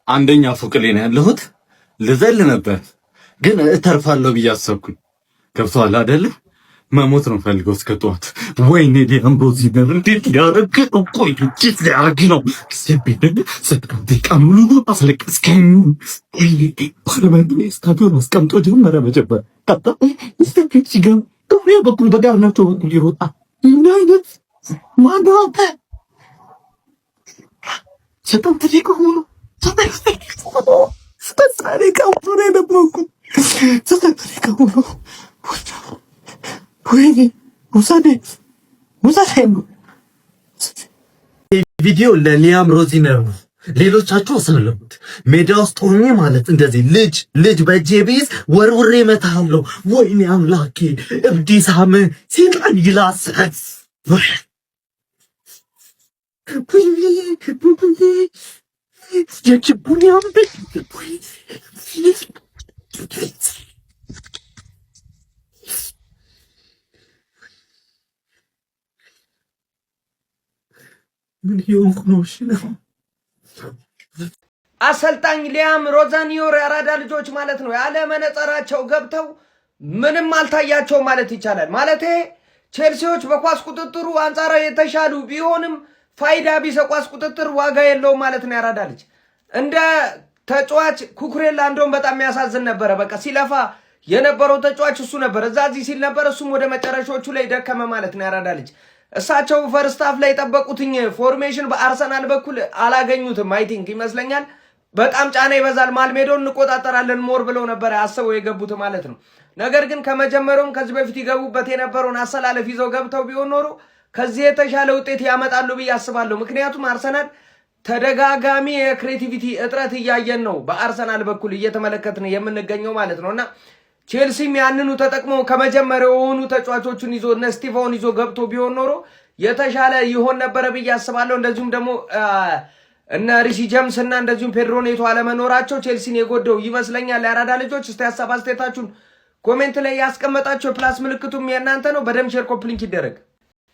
አንደኛ ፎቅ ላይ ነው ያለሁት። ልዘል ነበር ግን እተርፋለሁ ብዬ አሰብኩኝ። ገብቶሃል አይደለ? መሞት ነው ፈልገው እስከ ጠዋት። ወይኔ ዲያምቦዚ ነው እንዴት ያረግ ነው? ቆይ እንዴት ያረግ ነው? ሲቢደን ሰጥተው አስለቀስከኝ። ወይኔ ፓርላሜንት ስታዲዮ አስቀምጦ ጀመረ መጀመር ታጣ ሲጋ ከፍሬ በኩል በጋር ነው በኩል ይሮጣ ምን አይነት ማንዳታ ሰጠው ትሪክ ሆኖ ስታሳሪ ካውቶሬ ደብኩ ስታሳሪ ካውቶ ወይኔ ሙሳዴ ቪዲዮ ለሊያም ሮዚነር ነው። ሌሎቻችሁ አሰለሙት። ሜዳ ውስጥ ሆኜ ማለት እንደዚህ ልጅ በእጄ ቢይዝ ወርውሬ እመታለሁ። ወይኔ አምላኬ እብዲሳም ሲጣን ይላሰስ የችቡኛም ምን ይሆንኩ ነው? እሺ ነው አሰልጣኝ ሊያም ሮዛኒዮር የአራዳ ልጆች ማለት ነው ያለ መነጽራቸው ገብተው ምንም አልታያቸው ማለት ይቻላል። ማለቴ ቼልሲዎች በኳስ ቁጥጥሩ አንጻራዊ የተሻሉ ቢሆንም ፋይዳ ቢስ ኳስ ቁጥጥር ዋጋ የለውም ማለት ነው። ያራዳ ልጅ እንደ ተጫዋች ኩኩሬላ እንደውም በጣም የሚያሳዝን ነበረ። በቃ ሲለፋ የነበረው ተጫዋች እሱ ነበር። እዛዚህ ሲል ነበር። እሱም ወደ መጨረሻዎቹ ላይ ደከመ ማለት ነው። ያራዳ ልጅ እሳቸው ፈርስት ሃፍ ላይ የጠበቁትኝ ፎርሜሽን በአርሰናል በኩል አላገኙትም። አይ ቲንክ ይመስለኛል በጣም ጫና ይበዛል፣ ማልሜዶን እንቆጣጠራለን ሞር ብለው ነበር አስበው የገቡት ማለት ነው። ነገር ግን ከመጀመሪያውም ከዚህ በፊት ይገቡበት የነበረውን አሰላለፍ ይዘው ገብተው ቢሆን ኖሮ ከዚህ የተሻለ ውጤት ያመጣሉ ብዬ አስባለሁ። ምክንያቱም አርሰናል ተደጋጋሚ የክሬቲቪቲ እጥረት እያየን ነው በአርሰናል በኩል እየተመለከትን የምንገኘው ማለት ነውና ቼልሲም ያንኑ ተጠቅሞ ከመጀመሪያውኑ ተጫዋቾቹን ይዞ እነ ስቲቫውን ይዞ ገብቶ ቢሆን ኖሮ የተሻለ ይሆን ነበር ብዬ አስባለሁ። እንደዚሁም ደግሞ እነ ሪሲ ጀምስ እና እንደዚሁም ፔድሮ ኔቶ አለመኖራቸው ቼልሲን የጎደው ይመስለኛል። ያራዳ ልጆች እስቲ ሐሳብ አስተያየታችሁን ኮሜንት ላይ ያስቀመጣችሁ፣ ፕላስ ምልክቱም የእናንተ ነው። በደም ሼር ኮፕሊንክ ይደረግ።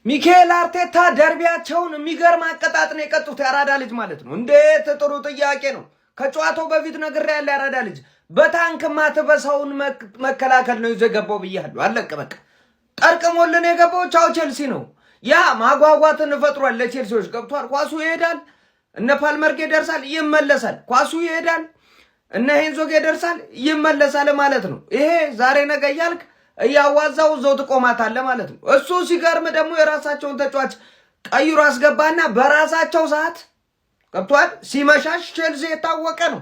ሚካኤል አርቴታ ደርቢያቸውን የሚገርም አቀጣጥ ነው የቀጡት ያራዳ ልጅ ማለት ነው። እንዴት ጥሩ ጥያቄ ነው። ከጨዋታው በፊት ነግሬያለሁ። ያራዳ ልጅ በታንክ ማትበሳውን መከላከል ነው ይዞ የገባው ብያለሁ። አለቀ በቃ ጠርቅሞልን የገባው ቻው ቼልሲ ነው። ያ ማጓጓትን ፈጥሯል ለቼልሲዎች። ገብቷል። ኳሱ ይሄዳል፣ እነ ፓልመርጌ ይደርሳል፣ ይመለሳል። ኳሱ ይሄዳል፣ እነ ሄንዞጌ ይደርሳል፣ ይመለሳል ማለት ነው። ይሄ ዛሬ ነገ እያልክ እያዋዛው ዘው ትቆማታለህ ማለት ነው። እሱ ሲገርም ደግሞ የራሳቸውን ተጫዋች ቀይሮ አስገባና በራሳቸው ሰዓት ገብቷል። ሲመሻሽ ቼልሲ የታወቀ ነው።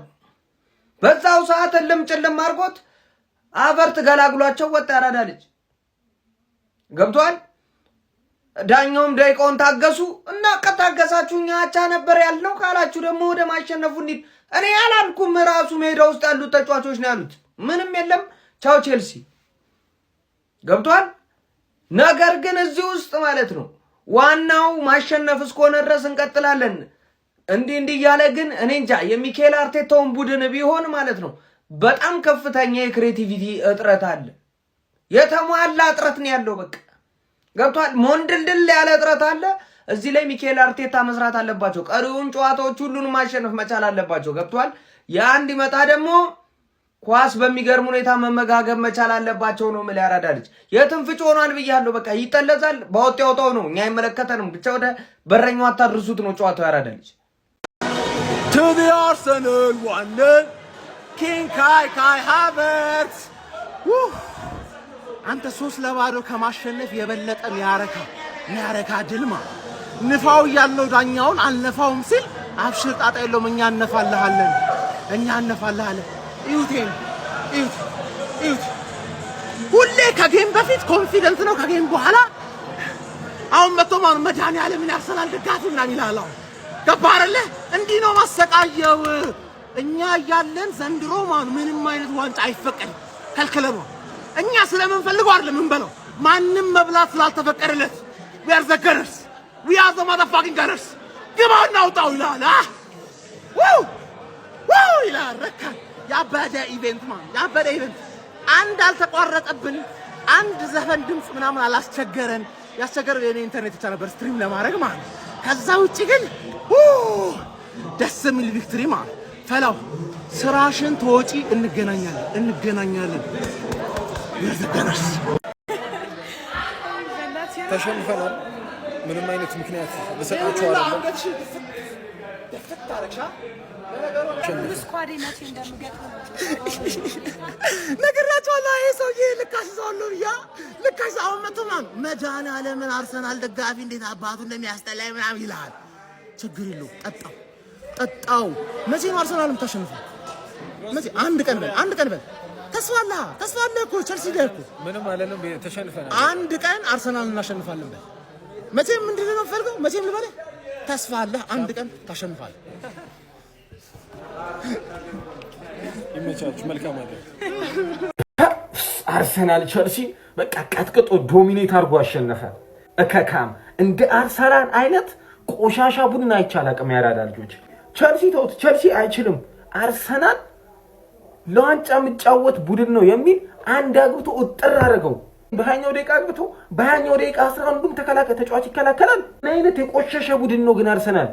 በዛው ሰዓት እልም ጭልም አድርጎት አቨርት ገላግሏቸው ወጣ ያራዳ ልጅ ገብቷል። ዳኛውም ደቂቃውን ታገሱ እና ከታገሳችሁ እኛ አቻ ነበር ያልነው ካላችሁ ደግሞ ወደ ማሸነፉ እንሂድ። እኔ ያላልኩም፣ ራሱ ሜዳ ውስጥ ያሉት ተጫዋቾች ነው ያሉት። ምንም የለም ቻው ቼልሲ ገብቷል። ነገር ግን እዚህ ውስጥ ማለት ነው ዋናው ማሸነፍ እስከሆነ ድረስ እንቀጥላለን። እንዲህ እያለ ግን እኔ እንጃ የሚካኤል አርቴታውን ቡድን ቢሆን ማለት ነው በጣም ከፍተኛ የክሬቲቪቲ እጥረት አለ። የተሟላ እጥረት ነው ያለው። በቃ ገብቷል። ሞንድልድል ያለ እጥረት አለ። እዚህ ላይ ሚካኤል አርቴታ መስራት አለባቸው። ቀሪውን ጨዋታዎች ሁሉንም ማሸነፍ መቻል አለባቸው። ገብቷል። ያ እንዲመጣ ደግሞ ኳስ በሚገርም ሁኔታ መመጋገብ መቻል አለባቸው ነው ማለት ያራዳ ልጅ የትም ፍጭ ሆኗል ብያለሁ። በቃ ይጠለዛል፣ ባወጥ ያወጣው ነው። እኛ አይመለከተንም። ብቻ ወደ በረኛው አታድርሱት ነው ጨዋታው ያራዳ ልጅ። To the Arsenal wonder King Kai Havertz አንተ 3-0 ከማሸነፍ የበለጠ ሚያረካ ድልማ ንፋው ያለው ዳኛውን አልነፋውም ሲል አብሽር ጣጣ የለውም። እኛ እነፋለሃለን። እዩት ሁሌ ከጌም በፊት ኮንፊደንት ነው፣ ከጌም በኋላ አሁን መጥቶ መድኃኒዓለምን ያርሰናል ደጋፊ ምናምን ይላል። ገባረለ እንዲህ ነው ማሰቃየው። እኛ ያለን ዘንድሮ ምንም አይነት ዋንጫ አይፈቀድም፣ ከልክለህ ነው። እኛ ስለምንፈልገው አይደለም እንበለው፣ ማንም መብላት ስላልተፈቀደለት we are the gunners, we are the motherfucking gunners። ግባና አውጣው ይላል። ይላል ረካ ያበደ ኢቨንት አንድ አልተቋረጠብን፣ አንድ ዘፈን ድምጽ ምናምን አላስቸገረን። ያስቸገረው የኔ ኢንተርኔት ብቻ ነበር ስትሪም ለማድረግ ማለት። ከዛ ውጪ ግን ደስ የሚል ቪክትሪ ማለት ፈላው ስራሽን ተወጪ እንገናኛለን ለዘገናስ ተሸንፈናል ምንም አይነት ምክንያት ለሰጣችሁ አይደለም ነገራችኋለሁ ይሄ ሰውዬ ልካስዛለሁ ልካስ አሁን መጥቷል መድኃኒዓለምን አርሰናል ደጋፊ እንዴት አባቱ እንደሚያስጠላኝ ምናምን ይላል ችግር የለውም ጠጣው መቼ ነው አርሰናልም ተሸንፈ መቼ አንድ ቀን በል ተስፋ አለ እኮ ቸልሲ ላይ እኮ ምንም አይደለም ተሸንፈናል አንድ ቀን አርሰናል እናሸንፋለን በል መቼም ምንድነው ነው ፈልገው መቼም ልበለ ተስፋ አለ አንድ ቀን ታሸንፋለህ ይመቻችሁ መልካም አይደል አርሰናል ቸልሲ በቃ ቀጥቅጦ ዶሚኔት አድርጎ አሸነፈ እከካም እንደ አርሰናል አይነት ቆሻሻ ቡድን አይቻላቅም ያራዳ ልጆች ቸልሲ አይችልም አርሰናል ለዋንጫ ምጫወት ቡድን ነው የሚል አንድ አግብቶ እጥር አደረገው በሃኛው ደቂቃ አግብቶ በሃኛው ደቂቃ 11ዱም ተጫዋች ይከላከላል አይነት የቆሸሸ ቡድን ነው ግን አርሰናል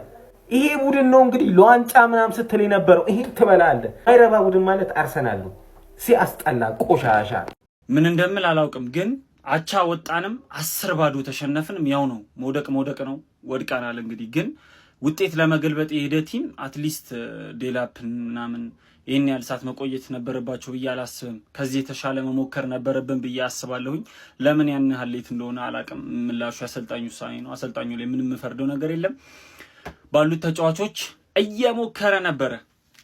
ይሄ ቡድን ነው እንግዲህ ለዋንጫ ምናም ስትል የነበረው ይሄን ትበላለ አይረባ ቡድን ማለት አርሰናል ነው ሲያስጠላ ቆሻሻ ምን እንደምል አላውቅም ግን አቻ ወጣንም 10 ባዶ ተሸነፍንም ያው ነው መውደቅ ነው ወድቃናል እንግዲህ ግን ውጤት ለመገልበጥ የሄደ ቲም አትሊስት ዴላፕና ምን ይሄን ያህል ሰዓት መቆየት ነበረባቸው ብዬ አላስብም ከዚህ የተሻለ መሞከር ነበረብን ብዬ አስባለሁኝ ለምን ያን ያህል ሌት እንደሆነ አላውቅም ምላሹ አሰልጣኙ ውሳኔ ነው አሰልጣኙ ላይ ምንም ፈርደው ነገር የለም ባሉት ተጫዋቾች እየሞከረ ነበር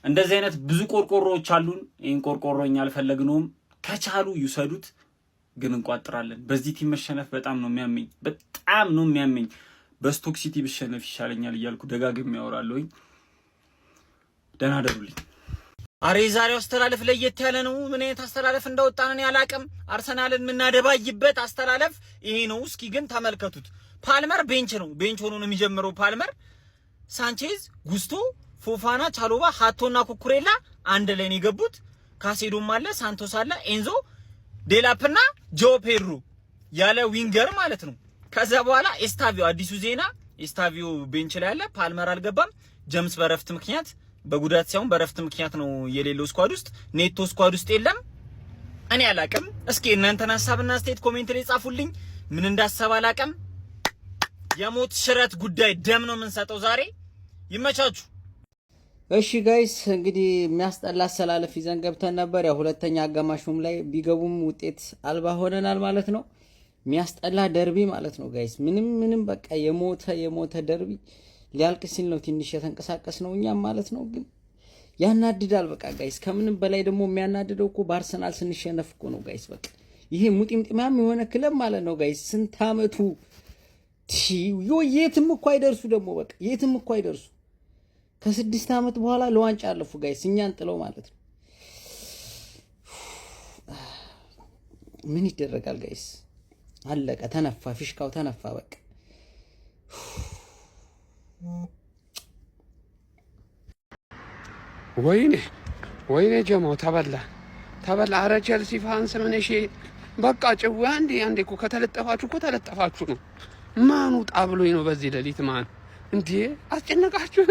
እንደዚህ አይነት ብዙ ቆርቆሮዎች አሉን ይሄን ቆርቆሮኛ አልፈለግነውም ከቻሉ ይሰዱት ግን እንቋጥራለን በዚህ ቲም መሸነፍ በጣም ነው የሚያመኝ በስቶክ ሲቲ ብሸነፍ ይሻለኛል እያልኩ ደጋግሜ ያወራለሁኝ ደህና ደሩልኝ አሬ ዛሬው አስተላለፍ ለየት ያለ ነው ምን አይነት አስተላለፍ እንዳወጣን ያላቀም አርሰናልን ምናደባይበት አስተላለፍ ይሄ ነው እስኪ ግን ተመልከቱት ፓልመር ቤንች ሆኖ ነው የሚጀምረው ፓልመር ሳንቼዝ ጉስቶ ፎፋና ቻሎባ ሃቶና ኩኩሬላ አንድ ላይ ነው የገቡት ካሴዶም አለ ሳንቶስ አለ ኤንዞ ዴላፕና ጆ ፔድሮ ያለ ዊንገር ማለት ነው ከዛ በኋላ ኤስታቪዮ አዲሱ ዜና ኤስታቪዮ ቤንች ላይ አለ ፓልመር አልገባም ጀምስ በረፍት ምክንያት በጉዳት ሳይሆን በረፍት ምክንያት ነው የሌለው ስኳድ ውስጥ ኔቶ ስኳድ ውስጥ የለም እኔ አላቀም እስኪ እናንተን ሐሳብና አስተያየት ኮሜንት ላይ ጻፉልኝ ምን እንዳሰባ አላቀም የሞት ሽረት ጉዳይ ደም ነው የምንሰጠው ዛሬ ይመቻችሁ እሺ ጋይስ እንግዲህ የሚያስጠላ አሰላለፍ ይዘን ገብተን ነበር ያው ሁለተኛ አጋማሹም ላይ ቢገቡም ውጤት አልባ ሆነናል ማለት ነው የሚያስጠላ ደርቢ ማለት ነው ጋይስ ምንም በቃ የሞተ ደርቢ ሊያልቅ ሲል ነው ትንሽ የተንቀሳቀስ ነው እኛም ማለት ነው ግን ያናድዳል በቃ ጋይስ ከምንም በላይ ደግሞ የሚያናድደው እኮ በአርሰናል ስንሸነፍ እኮ ነው ጋይስ በቃ ይሄ ሙጢምጢማም የሆነ ክለብ ማለት ነው ጋይስ ስንት አመቱ የትም እኮ አይደርሱ ደግሞ በቃ የትም እኮ አይደርሱ ከ6 አመት በኋላ ለዋንጫ አለፉ ጋይስ እኛን ጥለው ማለት ነው ምን ይደረጋል ጋይስ አለቀ ተነፋ ፊሽካው ተነፋ በቃ ወይኔ ጀማው ተበላ አረ ቸልሲ ፋንስ ምን እሺ በቃ ጭው አንዴ እኮ ከተለጠፋችሁ እኮ ተለጠፋችሁ ነው ማኑ ጣብሎኝ ነው በዚህ ሌሊት ማን እንዴ አስጨነቃችሁ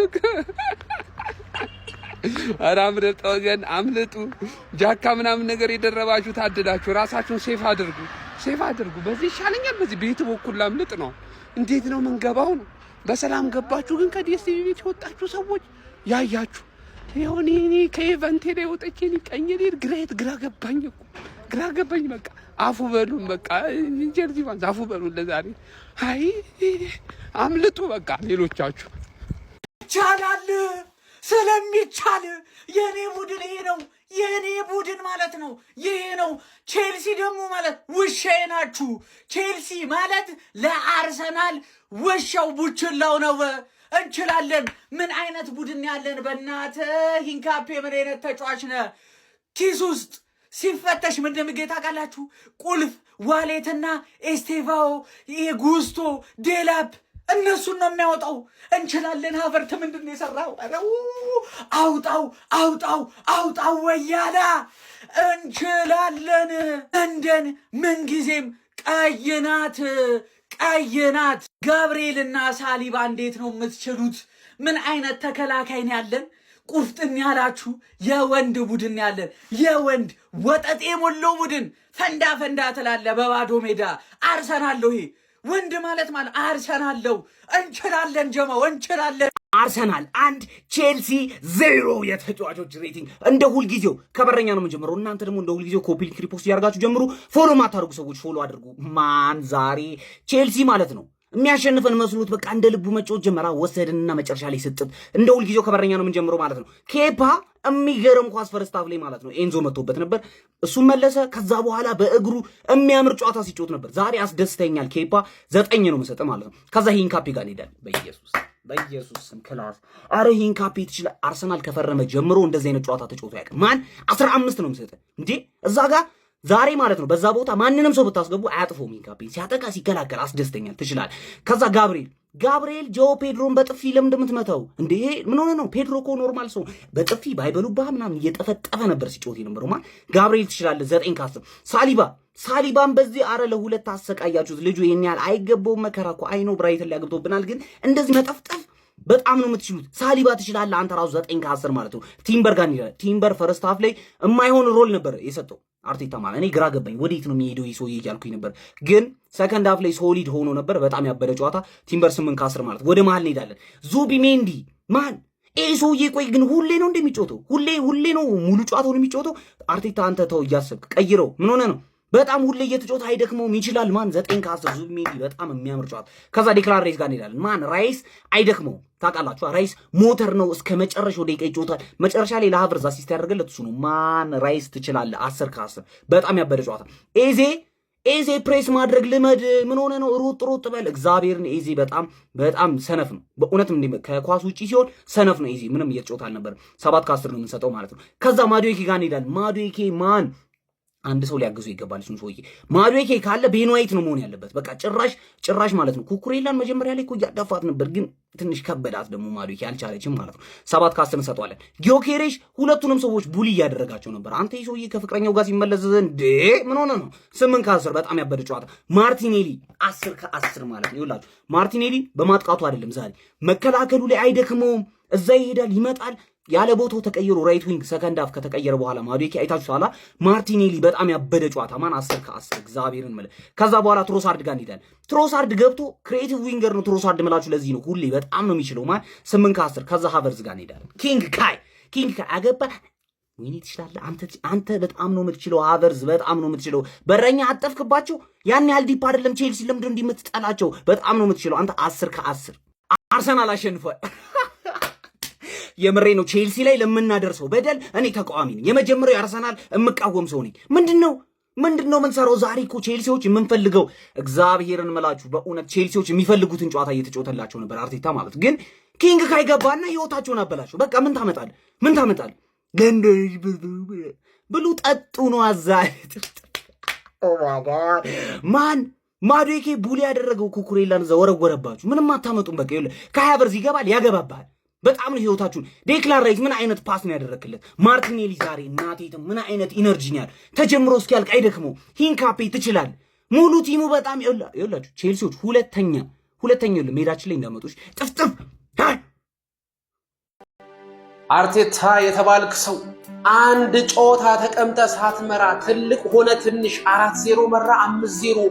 አረ አምልጡ ጃካ ምናምን ነገር የደረባችሁ ታድዳችሁ ራሳችሁን ሴፍ አድርጉ በዚህ ይሻለኛል በዚህ ቤት በኩል አምልጥ ነው እንዴት ነው መንገባው ነው በሰላም ገባችሁ ግን ከዲኤስቲቪ ቤት ወጣችሁ ሰዎች ያያችሁ ይሁን እኔ ከኢቨንት ላይ ወጥቼ ቀኝ ልሄድ ግራ ገባኝ በቃ አፉ በሉን በቃ ቸልሲ ፋንስ አፉ በሉን ለዛሬ አይ አምልጡ በቃ ሌሎቻችሁ ይቻላል ስለሚቻል የኔ ቡድን ይሄ ነው የኔ ቡድን ማለት ነው ይሄ ነው ቼልሲ ደግሞ ማለት ውሻዬ ናችሁ ቼልሲ ማለት ለአርሰናል ውሻው ቡችላው ነው እንችላለን ምን አይነት ቡድን ያለን በእናተ ሂንካፔ ምን አይነት ተጫዋች ነው ኪስ ውስጥ ሲፈተሽ ምን እንደሚገኝ ታውቃላችሁ ቁልፍ ዋሌትና ኤስቴቫኦ ጉስቶ ዴላፕ እነሱን ነው የሚያወጣው እንችላለን ሀቨርት ምንድን ነው የሰራው አውጣው ወያላ እንችላለን እንደን ምንጊዜም ቀይናት ጋብርኤልና ሳሊባ እንዴት ነው የምትችሉት ምን አይነት ተከላካይ ነው ያለን ቁፍጥን ያላችሁ የወንድ ቡድን ያለን የወንድ ወጠጤ የሞላው ቡድን ፈንዳ ፈንዳ ትላለ በባዶ ሜዳ አርሰናል ነው። ይሄ ወንድ ማለት አርሰናል ነው። እንችላለን ጀማው እንችላለን። አርሰናል 1 ቼልሲ 0 የተጫዋቾች ሬቲንግ እንደ ሁልጊዜው ከበረኛ ነው የምንጀምረው። እናንተ ደግሞ እንደ ሁልጊዜው ኮፒ ሊንክ ሪፖስት ያርጋችሁ ጀምሩ። ፎሎ ማታርጉ ሰዎች ፎሎ አድርጉ። ማን ዛሬ ቼልሲ ማለት ነው የሚያሸንፈን መስሎት በቃ እንደ ልቡ መጫወት ጀመራ። ወሰድንና መጨረሻ ላይ ስጥት እንደ ሁልጊዜው ከበረኛ ነው የምንጀምረው ማለት ነው። ኬፓ የሚገርም ኳስ ፈርስት ሃፍ ላይ ማለት ነው ኤንዞ መጥቶበት ነበር፣ እሱም መለሰ። ከዛ በኋላ በእግሩ የሚያምር ጨዋታ ሲጫወት ነበር። ዛሬ አስደስተኛል። ኬፓ 9 ነው የምሰጠው ማለት ነው። ከዛ ሂንካፒ ጋር እንሄዳለን። በኢየሱስ ስም ክላስ። አረ ሂንካፒ ትችላል። አርሰናል ከፈረመ ጀምሮ እንደዚህ አይነት ጨዋታ ተጫውቶ ያውቃል? ማን 15 ነው የምሰጠው እንዴ እዛ ጋር ዛሬ ማለት ነው። በዛ ቦታ ማንንም ሰው ብታስገቡ አያጥፎም። ሂንካፒ ሲያጠቃ ሲከላከል አስደስተኛል። ትችላል። ከዛ ጋብሪኤል ጆ ፔድሮን በጥፊ ለምን የምትመታው እንዴ? ምን ሆነ ነው? ፔድሮ እኮ ኖርማል ሰው በጥፊ ባይበሉባ ምናምን እየጠፈጠፈ ነበር ሲጮት የነበረው። ማለት ጋብሪኤል ትችላለህ 9 ከ10። ሳሊባን በዚህ አረ ለሁለት አሰቃያችሁት። ልጁ ይሄን ያህል አይገባውም። መከራ እኮ አይኖ ብራይተን ላይ አግብቶብናል፣ ግን እንደዚህ መጠፍጠፍ በጣም ነው የምትችሉት። ሳሊባ ትችላለህ አንተ ራሱ 9 ከ10 ማለት ነው። ቲምበር ጋር ይላል። ቲምበር ፈርስት ሃፍ ላይ የማይሆን ሮል ነበር የሰጠው አርቴታ ማለት እኔ ግራ ገባኝ። ወዴት ነው የሚሄደው ይህ ሰውዬ እያልኩኝ ነበር፣ ግን ሰከንድ ሃፍ ላይ ሶሊድ ሆኖ ነበር። በጣም ያበደ ጨዋታ። ቲምበር 8 ከ10 ማለት። ወደ መሀል እንሄዳለን። ዙቢሜንዲ ማን ይህ ሰውዬ ቆይ ግን ሁሌ ነው እንደሚጮተው ሁሌ ነው ሙሉ ጨዋታውን የሚጮተው። አርቴታ አንተ ተው እያሰብክ ቀይረው። ምን ሆነ ነው? በጣም ሁሌ እየተጫወተ አይደክመውም? ይችላል። ማን 9 ከ10 ዙቢሜንዲ በጣም የሚያምር ጨዋታ። ከዛ ዴክላን ራይስ ጋር እንሄዳለን። ማን ራይስ አይደክመውም። ታውቃላችሁ ራይስ ሞተር ነው። እስከ መጨረሻው ደቂቃ ይጫወታል። መጨረሻ ላይ ለሃቨርዝ አሲስት ያደርገለት እሱ ነው። ማን ራይስ ትችላለህ 10 ከ10 በጣም ያበደ ጨዋታ። ኤዜ ፕሬስ ማድረግ ልመድ። ምን ሆነ ነው? ሮጥ በል። እግዚአብሔርን ኤዜ በጣም ሰነፍ ነው በእውነትም። ከኳስ ውጪ ሲሆን ሰነፍ ነው ኤዜ። ምንም እየተጫወተ አልነበረም። 7 ከ10 ነው የምንሰጠው ማለት ነው። ከዛ ማዱዌኬ ጋር እንሄዳለን። ማዱዌኬ ማን አንድ ሰው ሊያግዙ ይገባል። እሱን ሰውዬ ማዱዌኬ ካለ ቤን ዋይት ነው መሆን ያለበት። በቃ ጭራሽ ማለት ነው። ኩኩሬላን መጀመሪያ ላይ እኮ እያዳፋት ነበር፣ ግን ትንሽ ከበዳት ደግሞ ማዱዌኬ አልቻለችም ማለት ነው። 7 ከ10 እንሰጠዋለን። ጊዮኬሬሽ ሁለቱንም ሰዎች ቡሊ እያደረጋቸው ነበር። አንተ ይህ ሰውዬ ከፍቅረኛው ጋር ሲመለስ ዘንድ ምን ሆነ ነው? 8 ከ10 በጣም ያበደ ጨዋታ። ማርቲኔሊ 10 ከ10 ማለት ነው። ይኸውላችሁ ማርቲኔሊ በማጥቃቱ አይደለም ዛሬ መከላከሉ ላይ አይደክመውም። እዛ ይሄዳል ይመጣል። ያለ ቦታው ተቀይሮ ራይት ዊንግ ሰከንድ ሃፍ ከተቀየረ በኋላ ማዱዌኬ አይታችኋላ። ማርቲኔሊ በጣም ያበደ ጨዋታ። ማን 10 ከ10 እግዚአብሔርን ማለት። ከዛ በኋላ ትሮሳርድ ጋር እንሄዳለን። ትሮሳርድ ገብቶ ክሬቲቭ ዊንገር ነው ትሮሳርድ ምላችሁ። ለዚህ ነው ሁሌ በጣም ነው የሚችለው። ማን 8 ከ10። ከዛ ሃቨርዝ ጋር እንሄዳለን። ኪንግ ካይ አገባ። ወይኔ ትችላለህ አንተ በጣም ነው የምትችለው። ሃቨርዝ በጣም ነው የምትችለው። በረኛ አጠፍክባቸው። ያን ያህል ዲፕ አይደለም። ቼልሲ ለምንድን ነው እንደምትጠላቸው? በጣም ነው የምትችለው አንተ 10 ከ10። አርሰናል አሸንፏል። የምሬ ነው። ቼልሲ ላይ ለምናደርሰው በደል እኔ ተቃዋሚ ነኝ። የመጀመሪያው የአርሰናል የምቃወም ሰው ነኝ። ምንድነው ምንሰራው? ዛሬ እኮ ቼልሲዎች የምንፈልገው እግዚአብሔርን ምላችሁ በእውነት ቼልሲዎች የሚፈልጉትን ጨዋታ እየተጫወተላቸው ነበር አርቴታ ማለት። ግን ኪንግ ካይገባና ህይወታቸውን አበላቸው። በቃ ምን ታመጣል? ብሉ ጠጡ ነው አዛይ። ማን ማዱዌኬ ቡሊ ያደረገው ኩኩሬላን ዘወረወረባችሁ። ምንም አታመጡም። በቃ ከሃቨርዝ ይገባል ያገባባል። በጣም ነው ህይወታችሁን። ዴክላን ራይስ ምን አይነት ፓስ ነው ያደረክለት? ማርቲኔሊ ዛሬ እናቴት ምን አይነት ኢነርጂ ነው ያለው? ተጀምሮ እስኪያልቅ አይደክመው። ሂንካፔ ትችላል። ሙሉ ቲሙ በጣም ይኸውላችሁ ቼልሲዎች ሁለተኛ ሜዳችን ላይ እንዳመጡሽ ጥፍጥፍ። አርቴታ የተባልክ ሰው አንድ ጨዋታ ተቀምጠ ሳትመራ ትልቅ ሆነ ትንሽ 4-0 መራ 5-0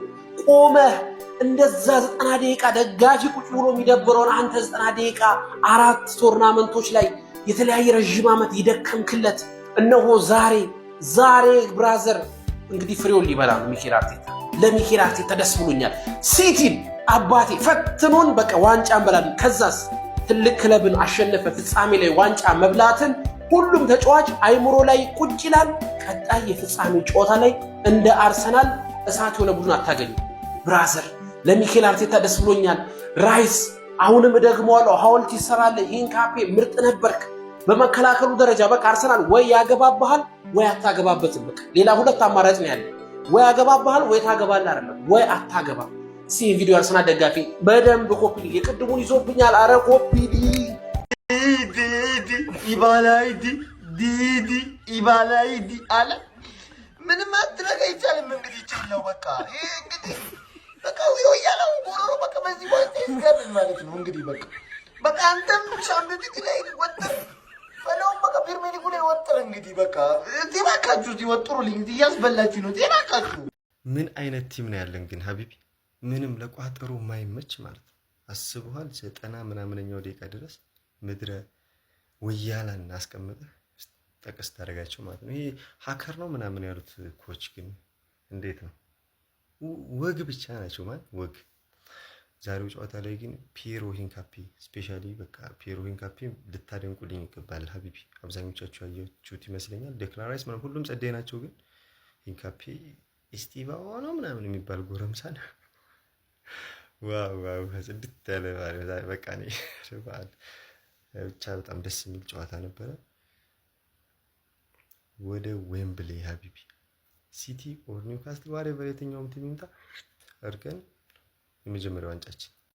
ቆመህ እንደዛ 90 ደቂቃ ደጋፊ ቁጭ ብሎ የሚደብረውን አንተ 90 ደቂቃ 4 ቶርናመንቶች ላይ የተለያየ ረጅም ዓመት ይደከምክለት እነሆ ዛሬ ብራዘር እንግዲህ ፍሬውን ሊበላ ነው ሚኬል አርቴታ። ለሚኬል አርቴታ ደስ ብሎኛል። ሲቲን አባቴ ፈትኖን በቃ ዋንጫ እንበላለን። ከዛስ ትልቅ ክለብን አሸነፈ። ፍጻሜ ላይ ዋንጫ መብላትን ሁሉም ተጫዋች አይምሮ ላይ ቁጭ ይላል። ቀጣይ የፍጻሜ ጨዋታ ላይ እንደ አርሰናል እሳት የሆነ ቡድን አታገኙ ብራዘር። ለሚኬል አርቴታ ደስ ብሎኛል። ራይስ አሁንም ደግሞዋለሁ ሐውልት ይሰራል። ሂንካፔ ምርጥ ነበርክ። በመከላከሉ ደረጃ በቃ አርሰናል ወይ ያገባባሃል ወይ አታገባበትም። በቃ ሌላ ሁለት አማራጭ ነው ያለው። ወይ ያገባባሃል ወይ ታገባለህ አይደለም ወይ አታገባ። እስኪ ቪዲዮ አርሰናል ደጋፊ በደንብ ኮፒ የቅድሙን ይዞብኛል። አረ ኮፒ ኢባላይዲ አለ ምንም ማድረግ አይቻልም። እንግዲህ ይቻለው በቃ ይሄ እንግዲህ በቃ ያለው ጎሮሮ በቃ በዚህ ወጥ ይገርም ማለት ነው። እንግዲህ በቃ አንተም ሻምፒዮንስ ሊግ ላይ ወጣ በላው በቃ ፕሪሚየር ሊጉ ላይ ወጥረ እንግዲህ በቃ እዚህ ባካችሁ እዚህ ወጥሩልኝ እዚህ እያስበላችሁ ነው እዚህ ባካችሁ። ምን አይነት ቲም ነው ያለን ግን ሀቢቢ? ምንም ለቋጠሩ የማይመች ማለት ነው። አስበዋል 90 ምናምነኛው ደቂቃ ድረስ ምድረ ወያላን አስቀምጠህ ጠቅስ ታደርጋቸው ማለት ነው። ይሄ ሀከር ነው ምናምን ያሉት ኮች ግን እንዴት ነው? ወግ ብቻ ናቸው ማለት ወግ። ዛሬው ጨዋታ ላይ ግን ፒየሮ ሂንካፒ ስፔሻሊ በቃ ፒየሮ ሂንካፒ ልታደንቁልኝ ይገባል ሀቢቢ። አብዛኞቻችሁ ያያችሁት ይመስለኛል። ዴክላን ራይስ ምናምን ሁሉም ጸደይ ናቸው፣ ግን ሂንካፒ ኢስቲቫኦ ነው ምናምን የሚባል ጎረምሳን ዋው ዋው ጽድት ያለ በቃ ነው ብቻ በጣም ደስ የሚል ጨዋታ ነበረ። ወደ ዌምብሌ ሀቢቢ ሲቲ ኦር ኒውካስትል ዋሬቨር የትኛውም ቲም ይምጣ አድርገን የመጀመሪያው ዋንጫችን